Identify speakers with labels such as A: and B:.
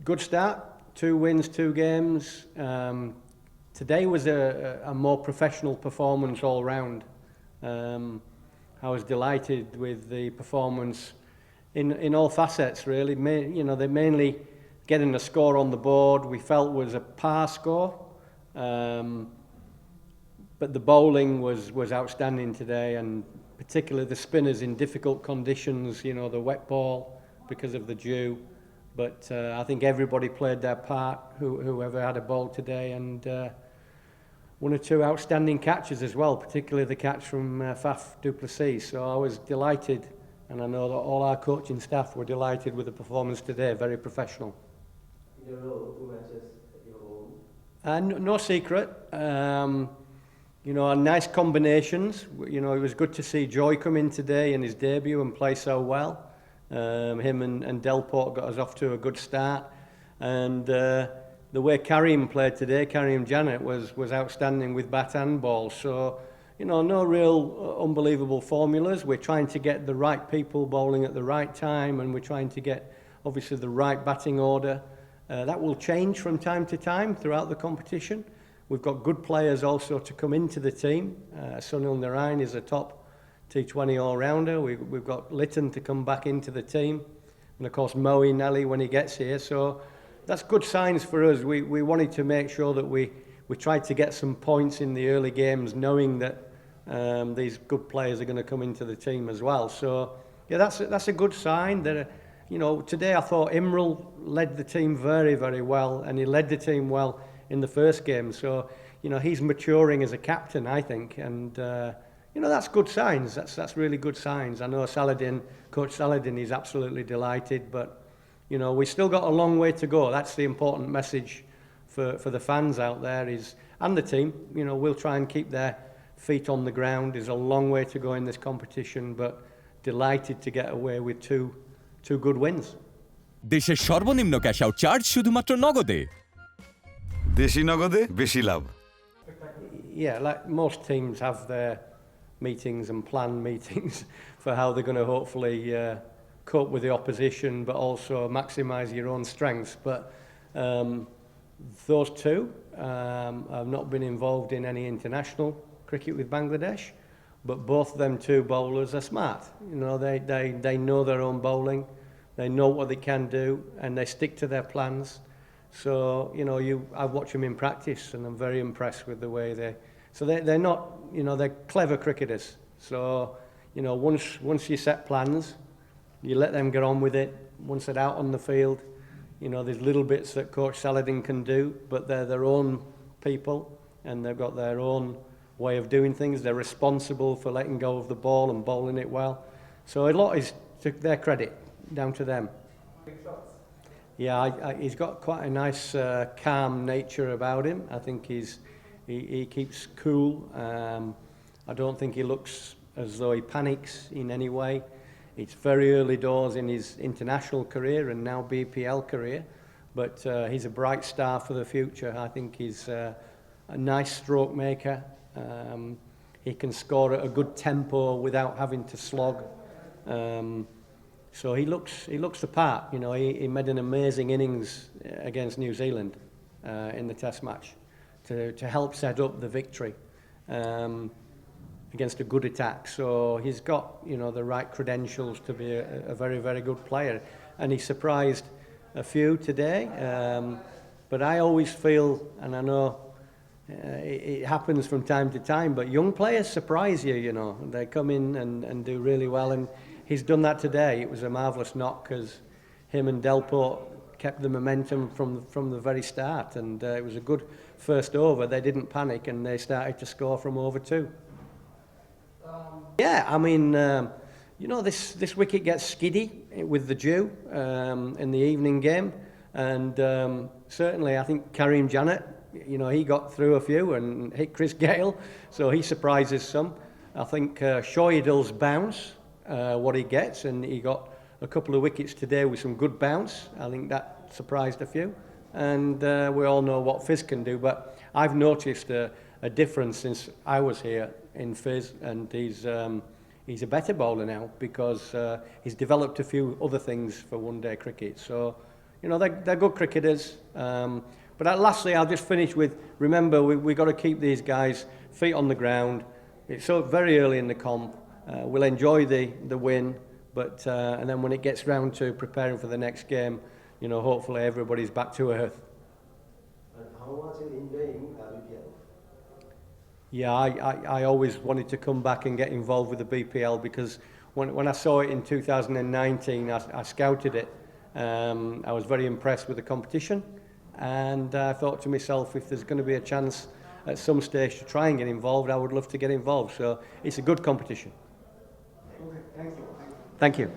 A: Good start, 2 wins, 2 games. Today was a more professional performance all round. I was delighted with the performance in all facets, really. They're mainly getting a score on the board we felt was a par score. But the bowling was outstanding today, and particularly the spinners in difficult conditions, the wet ball because of the dew. But I think everybody played their part, whoever had a ball today, and 1 or 2 outstanding catches as well, particularly the catch from Faf du Plessis. So I was delighted, and I know that all our coaching staff were delighted with the performance today, very professional.
B: In your role, 2 matches at your home?
A: No secret. Nice combinations. It was good to see Joy come in today in his debut and play so well. Him and Delport got us off to a good start. And the way Karim played today, Karim Janet, was outstanding with bat and ball. So, no real unbelievable formulas. We're trying to get the right people bowling at the right time, and we're trying to get, obviously, the right batting order. That will change from time to time throughout the competition. We've got good players also to come into the team. Sunil Narain is a top T20 all-rounder. We've got Litton to come back into the team. And of course, Moe Nelly when he gets here. So that's good signs for us. We wanted to make sure that we tried to get some points in the early games, knowing that these good players are going to come into the team as well. So yeah, that's a good sign. That today I thought Imral led the team very, very well, and he led the team well in the first game. So he's maturing as a captain, I think, and that's good signs. That's really good signs. I know Coach Saladin is absolutely delighted, but we still got a long way to go. That's the important message for the fans out there and the team. We'll try and keep their feet on the ground. There's a long way to go in this competition, but delighted to get away with two good wins.
C: দেশের সর্বনিম্ন cash out charge শুধুমাত্র নগদে।
D: দেশি নগদে বেশি লাভ।
A: Yeah, like most teams have their meetings and planned meetings for how they're going to hopefully cope with the opposition, but also maximise your own strengths. But those 2 have not been involved in any international cricket with Bangladesh, but both them 2 bowlers are smart. They know their own bowling, they know what they can do, and they stick to their plans. So I've watched them in practice, and I'm very impressed with the way they're not, they're clever cricketers. So once you set plans, you let them get on with it. Once they're out on the field, there's little bits that Coach Saladin can do, but they're their own people, and they've got their own way of doing things. They're responsible for letting go of the ball and bowling it well. So a lot is to their credit, down to them.
B: Big shots.
A: Yeah, he's got quite a nice, calm nature about him. I think he keeps cool. I don't think he looks as though he panics in any way. It's very early doors in his international career and now BPL career, but he's a bright star for the future. I think he's a nice stroke maker. He can score at a good tempo without having to slog. So he looks the part. He made an amazing innings against New Zealand in the Test match to help set up the victory against a good attack. So he's got the right credentials to be a very, very good player, and he surprised a few today. But I always feel, and I know it happens from time to time, but young players surprise you. They come in and do really well, and he's done that today. It was a marvellous knock because him and Delport kept the momentum from the very start, and it was a good first over. They didn't panic, and they started to score from over 2. Yeah, I mean, this wicket gets skiddy with the dew in the evening game, and certainly I think Karim Janet, he got through a few and hit Chris Gale, so he surprises some. I think Shoyadil's bounce, what he gets, and he got a couple of wickets today with some good bounce. I think that surprised a few, and we all know what Fizz can do, but I've noticed a difference since I was here in Fizz, and he's a better bowler now because he's developed a few other things for one-day cricket. So you know, they're good cricketers. But lastly, I'll just finish with, remember, we've got to keep these guys feet on the ground. It's so very early in the comp. We'll enjoy the win, but and then when it gets round to preparing for the next game, you know, hopefully everybody's back to earth.
B: And how was you enjoying BPL?
A: Yeah, I always wanted to come back and get involved with the BPL because when I saw it in 2019, I scouted it. I was very impressed with the competition, and I thought to myself, if there's going to be a chance at some stage to try and get involved, I would love to get involved. So it's a good competition.
B: Okay, thank you.
A: Thank you.